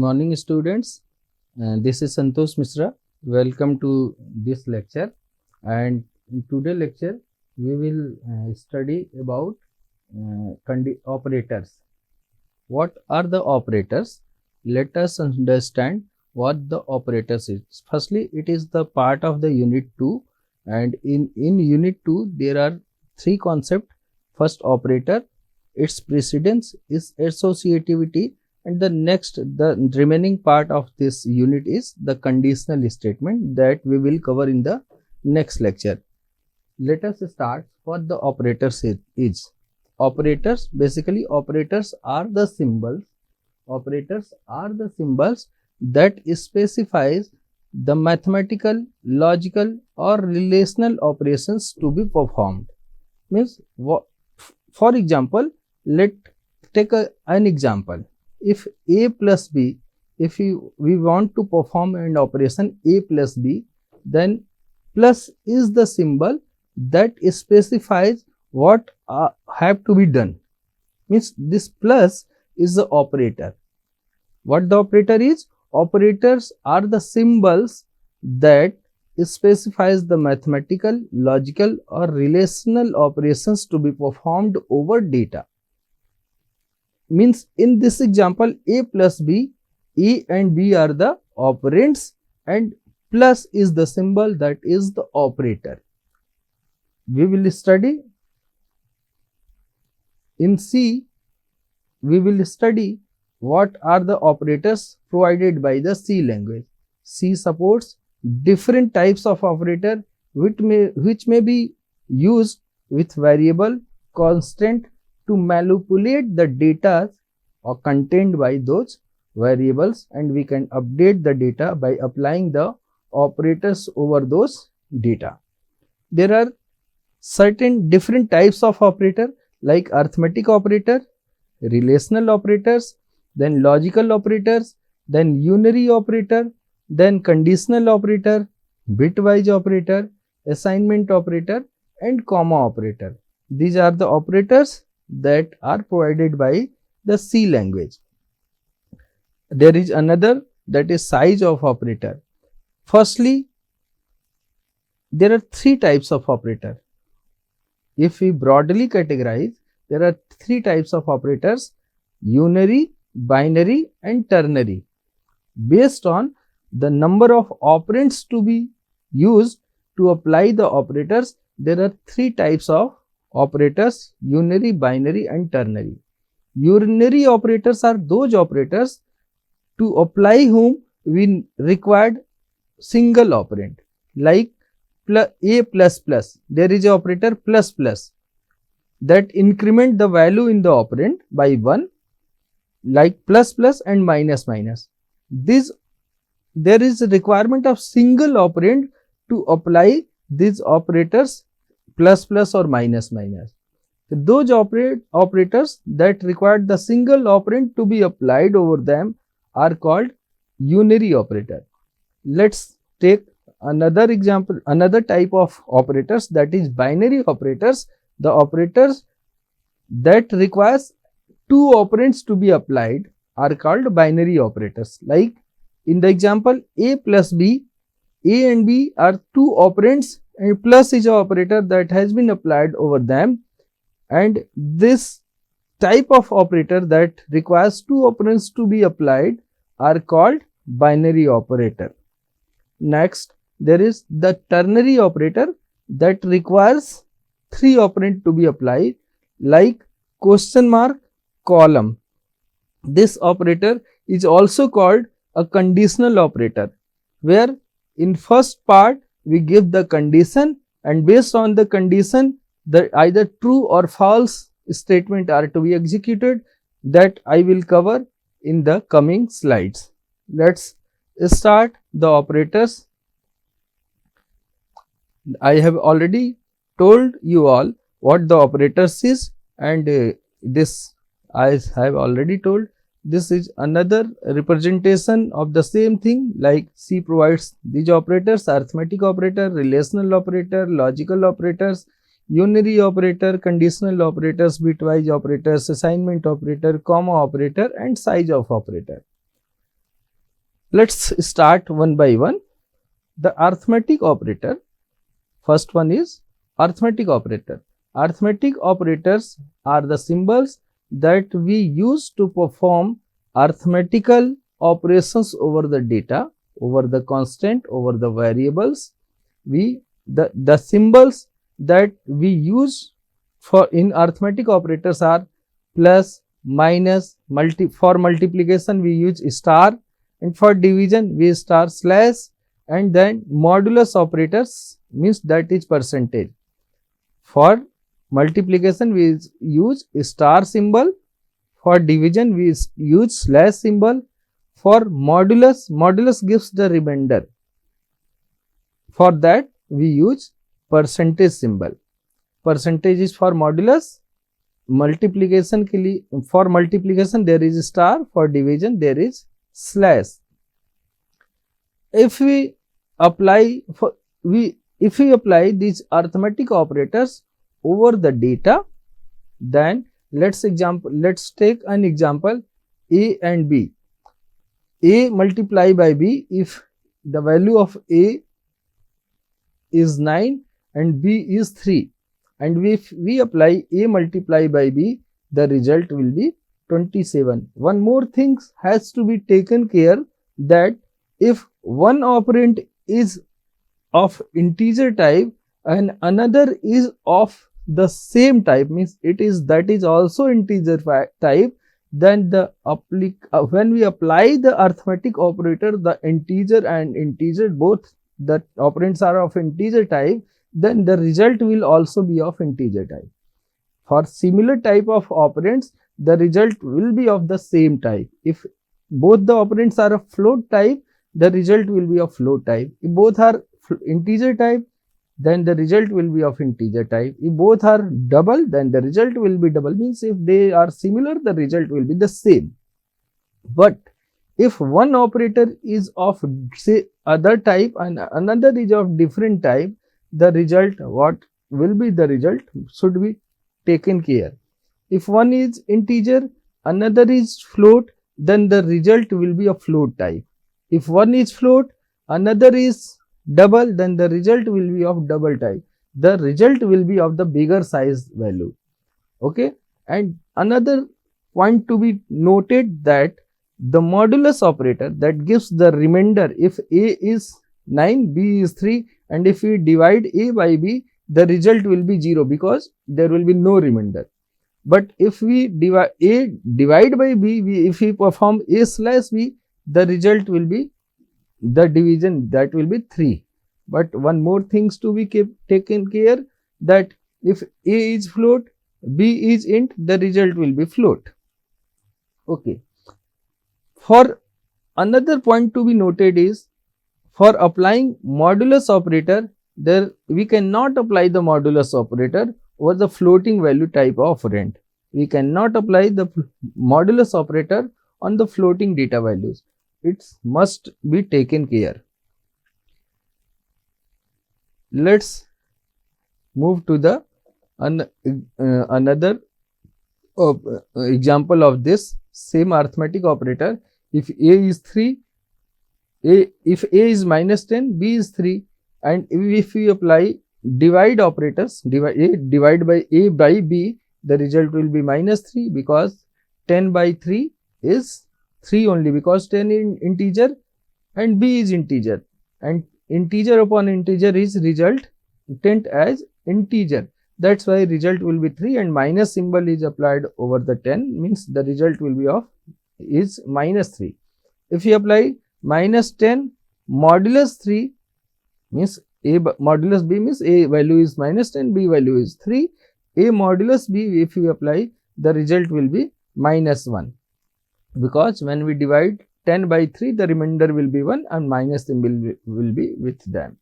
morning, students. This is Santosh Mishra. Welcome to this lecture. And in today's lecture, we will study about operators. What are the operators? Let us understand what the operators is. Firstly, it is the part of the unit 2, and in unit 2 there are three concepts. First, operator, its precedence is associativity, and the remaining part of this unit is the conditional statement that we will cover in the next lecture. Let us start what the operators is. Operators, basically operators are the symbols. Operators are the symbols that specifies the mathematical, logical or relational operations to be performed. Means, for example, let's take an example. If a plus b, if we want to perform an operation a plus b, then plus is the symbol that specifies what have to be done. Means this plus is the operator. What the operator is? Operators are the symbols that specifies the mathematical, logical or relational operations to be performed over data. Means in this example, a plus b, a and b are the operands and plus is the symbol that is the operator. We will study in C, we will study what are the operators provided by the C language. C supports different types of operator which may be used with variable, constant to manipulate the data or contained by those variables, and we can update the data by applying the operators over those data. There are certain different types of operator like arithmetic operator, relational operators, then logical operators, then unary operator, then conditional operator, bitwise operator, assignment operator and comma operator. These are the operators that are provided by the C language. There is another, that is size of operator. Firstly, there are three types of operator. If we broadly categorize, there are three types of operators: unary, binary and ternary. Based on the number of operands to be used to apply the operators, there are three types of operators: unary, binary and ternary. Unary operators are those operators to apply whom we required single operand, like a plus plus. There is an operator plus plus that increment the value in the operand by 1, like plus plus and minus minus. There is a requirement of single operand to apply these operators plus plus or minus minus. Those operators that require the single operand to be applied over them are called unary operator. Let's take another example, another type of operators, that is binary operators. The operators that requires two operands to be applied are called binary operators. Like in the example a plus b, a and b are two operands and plus is an operator that has been applied over them, and this type of operator that requires two operands to be applied are called binary operator. Next, there is the ternary operator that requires three operands to be applied, like question mark, column. This operator is also called a conditional operator, where in first part we give the condition, and based on the condition the either true or false statement are to be executed. That I will cover in the coming slides. Let's start the operators. I have already told you all what the operators is, and this I have already told. This is another representation of the same thing, like C provides these operators: arithmetic operator, relational operator, logical operators, unary operator, conditional operators, bitwise operators, assignment operator, comma operator and size of operator. Let's start one by one. The arithmetic operator. First one is arithmetic operator. Arithmetic operators are the symbols that we use to perform arithmetical operations over the data, over the constant, over the variables. The symbols that we use for in arithmetic operators are plus, minus, for multiplication we use star, and for division we star slash, and then modulus operators means that is percentage. For multiplication we use star symbol, for division we use slash symbol, for modulus gives the remainder, for that we use percentage symbol. Percentage is for modulus, multiplication के लिए for multiplication there is star, for division there is slash. If we apply these arithmetic operators over the data, then let's take an example, a and b. A multiply by b, if the value of a is 9 and b is 3, and if we apply a multiply by b, the result will be 27. One more thing has to be taken care, that if one operand is of integer type and another is of the same type, means that is also integer type, then when we apply the arithmetic operator, the integer and integer, both the operands are of integer type, then the result will also be of integer type. For similar type of operands, the result will be of the same type. If both the operands are of float type, the result will be of float type. If both are integer type, then the result will be of integer type. If both are double, then the result will be double. Means if they are similar, the result will be the same. But if one operator is of say other type and another is of different type, the result, what will be the result, should be taken care. If one is integer, another is float, then the result will be of float type. If one is float, another is double, then the result will be of double type. The result will be of the bigger size value. Okay. And another point to be noted, that the modulus operator that gives the remainder, if a is 9, b is 3, and if we divide a by b, the result will be 0 because there will be no remainder. But if we divide by b, if we perform a slash b, the result will be the division, that will be 3. But one more things to be taken care, that if a is float, b is int, the result will be float. Okay. For another point to be noted is, for applying modulus operator, there we cannot apply the modulus operator over the floating value type operand. We cannot apply the modulus operator on the floating data values. It must be taken care. Let's move to the another example of this same arithmetic operator. If a is 3, if a is minus 10, b is 3, and if we apply divide operators, divide by a by b, the result will be minus 3, because 10 by 3 is 3 only, because 10 is integer and b is integer, and integer upon integer is resultant as integer. That's why result will be 3, and minus symbol is applied over the 10, means the result will be is minus 3. If we apply minus 10 modulus 3, means a modulus b, means a value is minus 10, b value is 3. A modulus b, if we apply, the result will be minus 1, because when we divide 10 by 3, the remainder will be 1 and minus symbol will be with them.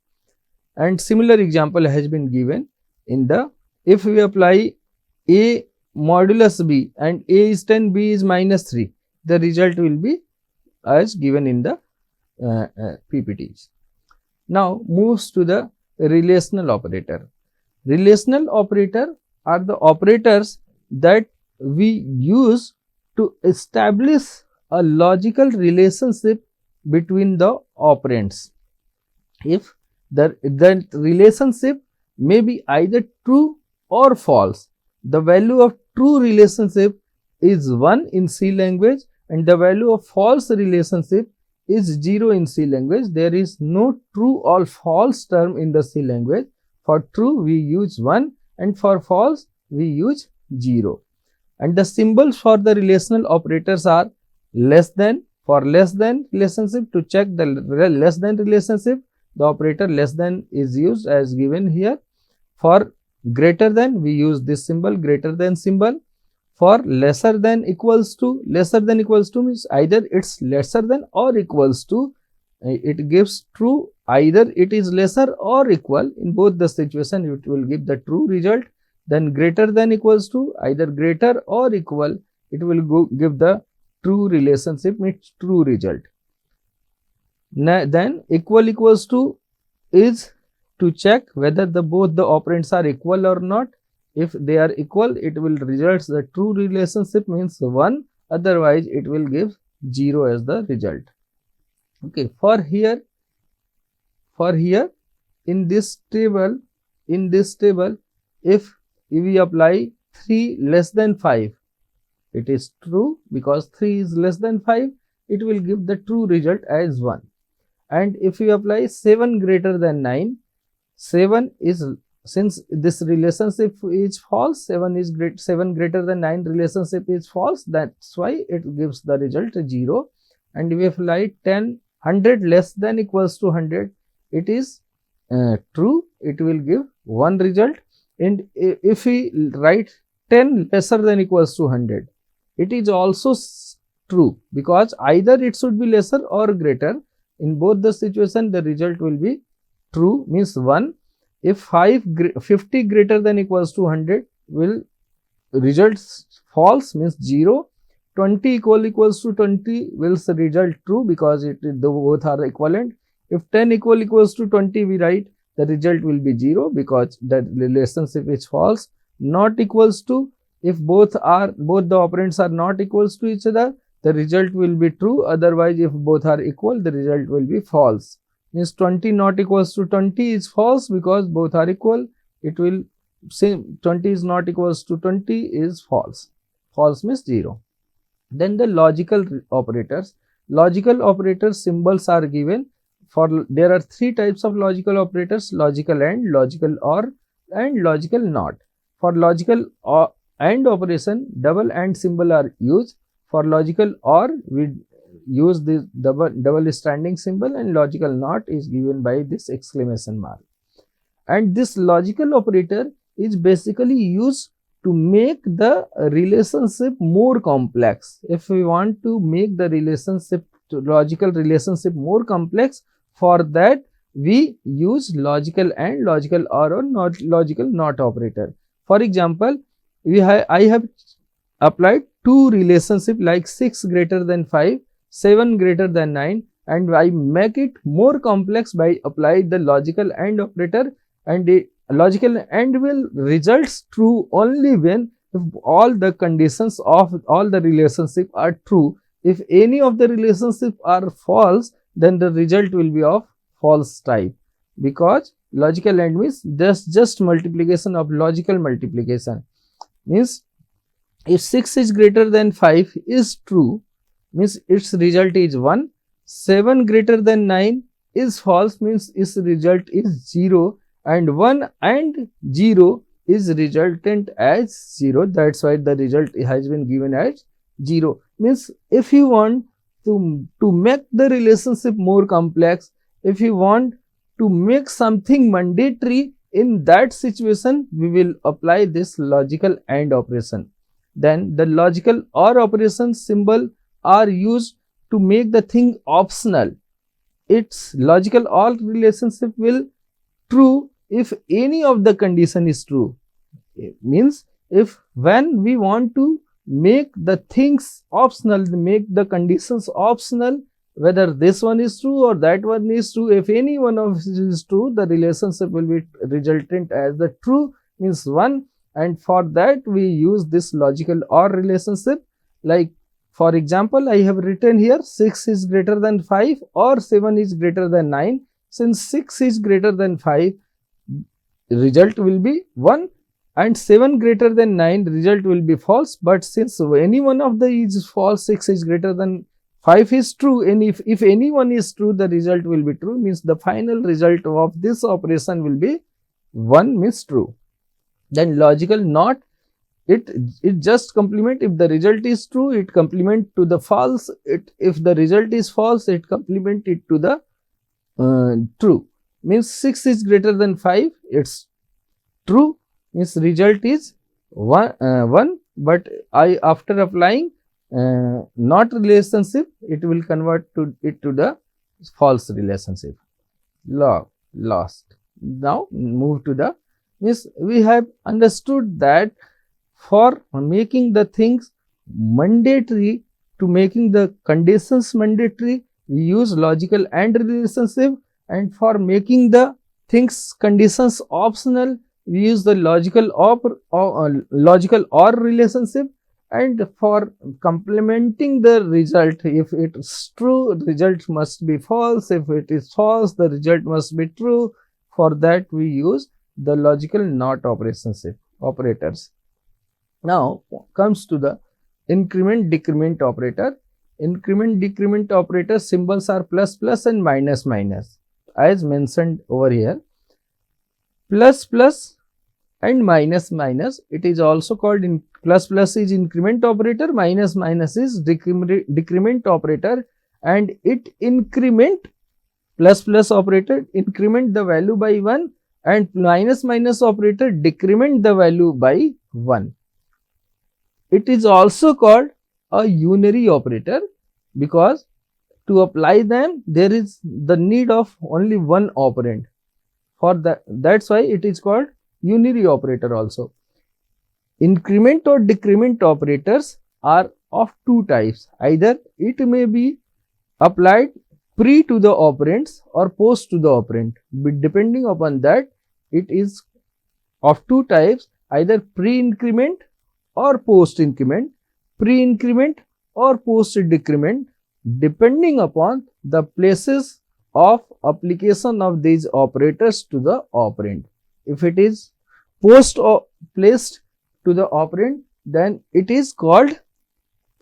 And similar example has been given in the, if we apply a modulus b and a is 10, b is minus 3, the result will be as given in the PPTs. Now moves to the relational operator. Relational operator are the operators that we use to establish a logical relationship between the operands. If the relationship may be either true or false. The value of true relationship is 1 in C language and the value of false relationship is 0 in C language. There is no true or false term in the C language. For true we use 1 and for false we use 0. And the symbols for the relational operators are less than. For less than relationship, to check the less than relationship, the operator less than is used as given here. For greater than, we use this symbol, greater than symbol. For lesser than equals to means either it's lesser than or equals to. It gives true, either it is lesser or equal. In both the situation it will give the true result. Then greater than equals to, either greater or equal, it will give the true relationship, means true result. Then equal equals to is to check whether both the operands are equal or not. If they are equal, it will result the true relationship, means 1, otherwise it will give 0 as the result. Okay, for here in this table, if we apply 3 less than 5, it is true because 3 is less than 5, it will give the true result as 1. And if we apply 7 greater than 9, 7 is, since this relationship is false, 7 greater than 9 relationship is false, that's why it gives the result 0. And if we apply 10, 100 less than equals to 100, it is true, it will give 1 result. And if we write 10 lesser than equals to 100, it is also true because either it should be lesser or greater. In both the situation the result will be true, means 1. If 50 greater than equals to 100 will result false, means 0. 20 equals to 20 will result true because both are equivalent. If 10 equals to 20 we write, the result will be 0 because the relationship is false. Not equals to, if both the operands are not equals to each other, the result will be true. Otherwise, if both are equal, the result will be false. Means 20 not equals to 20 is false because both are equal. It will say 20 is not equals to 20 is false. False means 0. Then the logical operators. Logical operators symbols are given. There are 3 types of logical operators: logical AND, logical OR, and logical NOT. For logical AND operation, double AND symbol are used. For logical OR, we use this double standing symbol, and logical NOT is given by this exclamation mark. And this logical operator is basically used to make the relationship more complex. If we want to make the logical relationship more complex, for that we use logical AND, logical OR, or logical NOT operator. For example, I have applied 2 relationship like 6 greater than 5, 7 greater than 9, and I make it more complex by applying the logical AND operator. And the logical AND will results true only when if all the conditions of all the relationship are true. If any of the relationships are false, then the result will be of false type, because logical AND means just multiplication of logical multiplication. Means if 6 is greater than 5 is true, means its result is 1. 7 greater than 9 is false, means its result is 0, and 1 and 0 is resultant as 0. That's why the result has been given as 0. Means if you want to make the relationship more complex, if you want to make something mandatory, in that situation we will apply this logical AND operation. Then the logical OR operation symbol are used to make the thing optional. Its logical OR relationship will true if any of the condition is true. It means if when we want to make the things optional, make the conditions optional, whether this one is true or that one is true, if any one of it is true, the relationship will be resultant as the true, means 1. And for that we use this logical OR relationship. Like For example, I have written here 6 is greater than 5 or 7 is greater than 9. Since 6 is greater than 5, result will be 1, and 7 greater than 9, result will be false. But since any one of the is false, 6 is greater than 5 is true, and if any one is true, the result will be true, means the final result of this operation will be 1, means true. Then logical NOT, it just complement. If the result is true, it complement to the false. If the result is false, it complement it to the true. Means 6 is greater than 5, it's true, means result is 1, but after applying not relationship, it will convert to the false relationship. Lost. Now move to the, means we have understood that for making the things mandatory, to making the conditions mandatory, we use logical and relationship, and for making the things conditions optional, we use the logical or relationship, and for complementing the result, if it is true, result must be false. If it is false, the result must be true. For that we use the logical NOT operators. Now comes to the increment decrement operator. Increment decrement operator symbols are plus plus and minus minus, as mentioned over here. Plus plus and minus minus, it is also called plus plus is increment operator, minus minus is decrement operator, and it increment, plus plus operator increment the value by 1, and minus minus operator decrement the value by 1. It is also called a unary operator, because to apply them there is the need of only one operand. For that's why it is called unary operator also. Increment or decrement operators are of two types. Either it may be applied pre to the operands or post to the operand. But depending upon that, it is of two types, either pre-increment or post-increment, pre-increment or post-decrement, depending upon the places of application of these operators to the operand. If it is post or placed to the operand, then it is called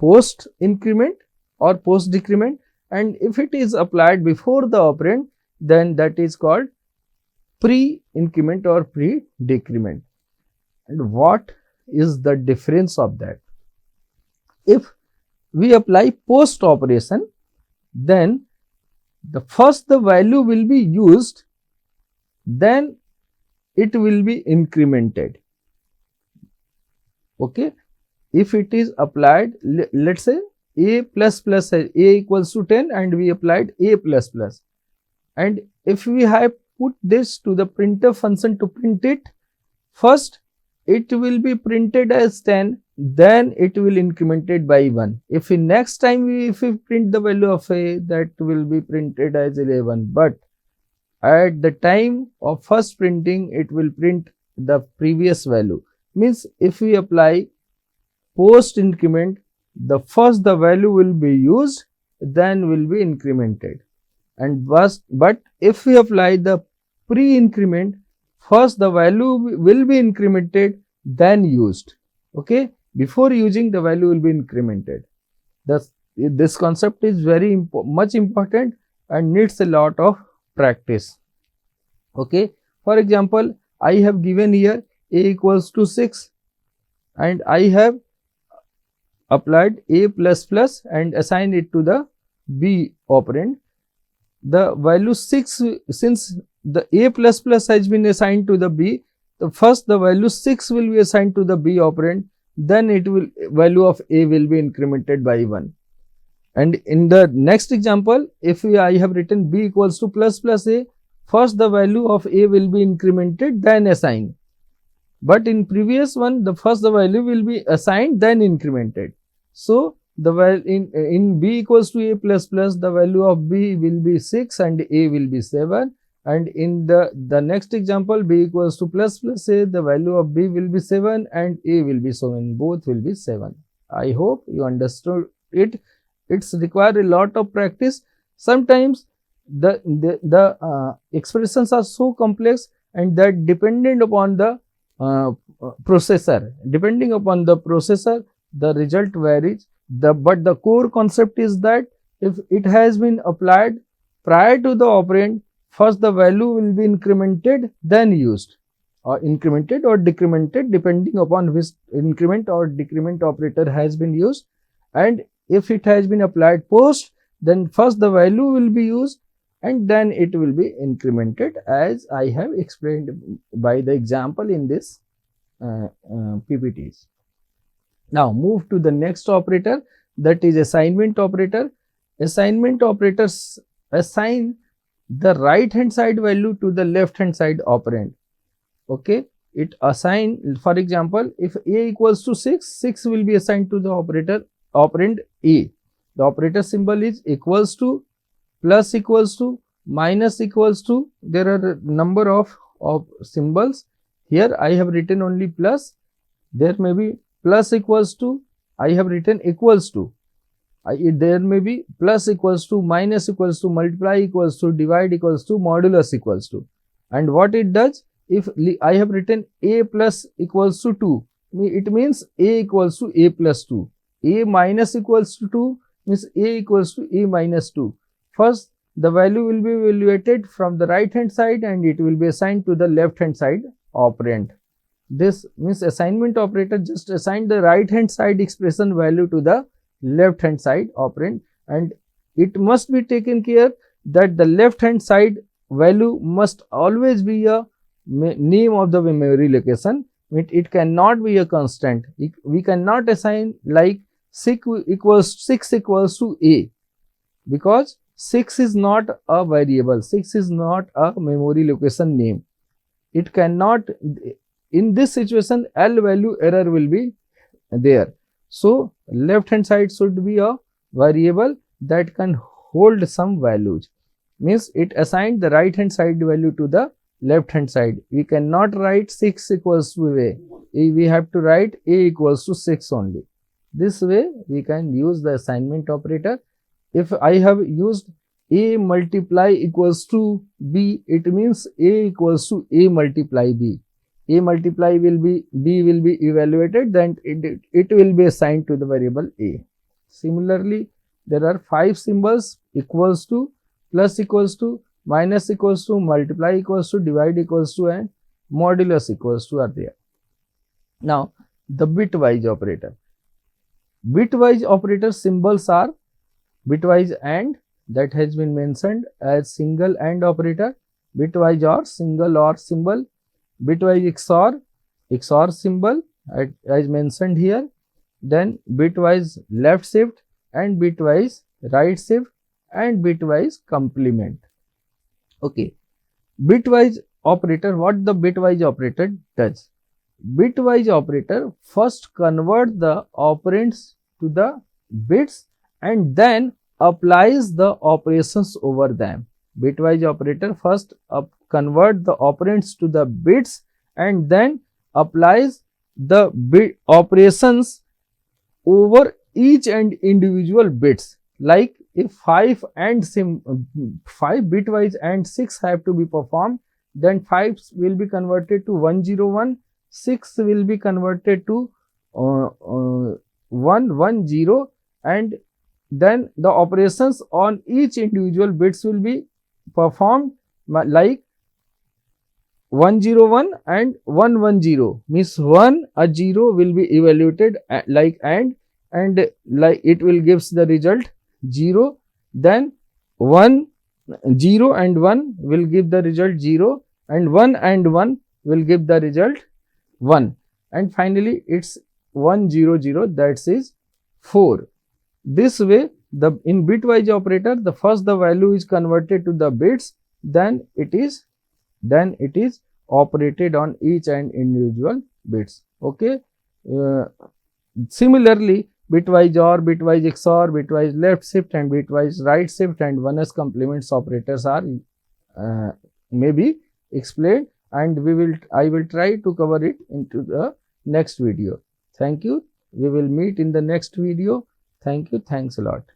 post-increment or post-decrement, and if it is applied before the operand, then that is called pre-increment or pre-decrement. And what is the difference of that? If we apply post operation, then first the value will be used, then it will be incremented. Okay, if it is applied, let's say a plus plus, a equals to 10, and we applied a plus plus, and if we have put this to the printf function to print it, first it will be printed as 10, then it will incremented by 1. If in next time if we print the value of a, that will be printed as 11, but at the time of first printing it will print the previous value. Means if we apply post increment, the first the value will be used, then will be incremented, and but if we apply the pre increment, first the value will be incremented, then used. Okay, before using the value will be incremented. This concept is very much important and needs a lot of practice. Okay, for example, I have given here a equals to 6, and I have applied a plus plus and assigned it to the b operand. The value 6, since the a plus plus has been assigned to the b, first the value 6 will be assigned to the b operand, then it will value of a will be incremented by 1. And in the next example, if I have written b equals to plus plus a, first the value of a will be incremented, then assigned. But in previous one, the first the value will be assigned, then incremented. So the value in b equals to a plus plus, the value of b will be 6 and a will be 7. And in the next example, b equals to plus plus a, the value of b will be 7 and a will be 7. Both will be 7. I hope you understood it's require a lot of practice. Sometimes the expressions are so complex, and that dependent upon the processor, the result varies. But the core concept is that if it has been applied prior to the operand, first the value will be incremented, then used, or incremented or decremented depending upon which increment or decrement operator has been used. And if it has been applied post, then first the value will be used and then it will be incremented, as I have explained by the example in this PPTs. Now move to the next operator, that is assignment operator. Assignment operators assign the right hand side value to the left hand side operand. Okay, it assign, for example, if a equals to 6, 6 will be assigned to the operand a. The operator symbol is equals to, plus equals to, minus equals to. There are a number of symbols. Here I have written only plus. There may be plus equals to, I have written equals to. There may be plus equals to, minus equals to, multiply equals to, divide equals to, modulus equals to. And what it does, if I have written a plus equals to 2, it means a equals to a plus 2. A minus equals to 2 means a equals to a minus 2. First, the value will be evaluated from the right hand side and it will be assigned to the left hand side operand. This means assignment operator just assigned the right hand side expression value to the left hand side operand, and it must be taken care that the left hand side value must always be a name of the memory location. It cannot be a constant. We cannot assign like 6 equals to a, because 6 is not a variable, 6 is not a memory location name. It cannot, in this situation L value error will be there. So left hand side should be a variable that can hold some values, means it assigned the right hand side value to the left hand side. We cannot write 6 equals to a, we have to write a equals to 6 only. This way we can use the assignment operator. If I have used a multiply equals to b, it means a equals to a multiply b. A multiply will be, b will be evaluated, then it will be assigned to the variable a. Similarly, there are 5 symbols: equals to, plus equals to, minus equals to, multiply equals to, divide equals to, and modulus equals to are there. Now the bitwise operator. Bitwise operator symbols are bitwise AND, that has been mentioned as single AND operator, bitwise OR, single OR symbol, bitwise XOR symbol as mentioned here, then bitwise left shift and bitwise right shift and bitwise complement. Okay, bitwise operator, what the bitwise operator does? Bitwise operator first convert the operands to the bits and then applies the operations over them. Bitwise operator first convert the operands to the bits and then applies the bit operations over each and individual bits. Like if 5 bitwise and 6 have to be performed, then 5 will be converted to 101, 6 will be converted to 110, and then the operations on each individual bits will be performed like 101 and 110, means 1 a 0 will be evaluated like and like it will gives the result 0, then 1 0 and 1 will give the result 0, and 1 and 1 will give the result 1, and finally it's 100, that is 4. This way, in bitwise operator, the first the value is converted to the bits, then it is operated on each and individual bits. Okay. Similarly, bitwise OR, bitwise XOR, bitwise left shift and bitwise right shift and 1s complements operators are may be explained, and I will try to cover it into the next video. Thank you. We will meet in the next video. Thank you. Thanks a lot.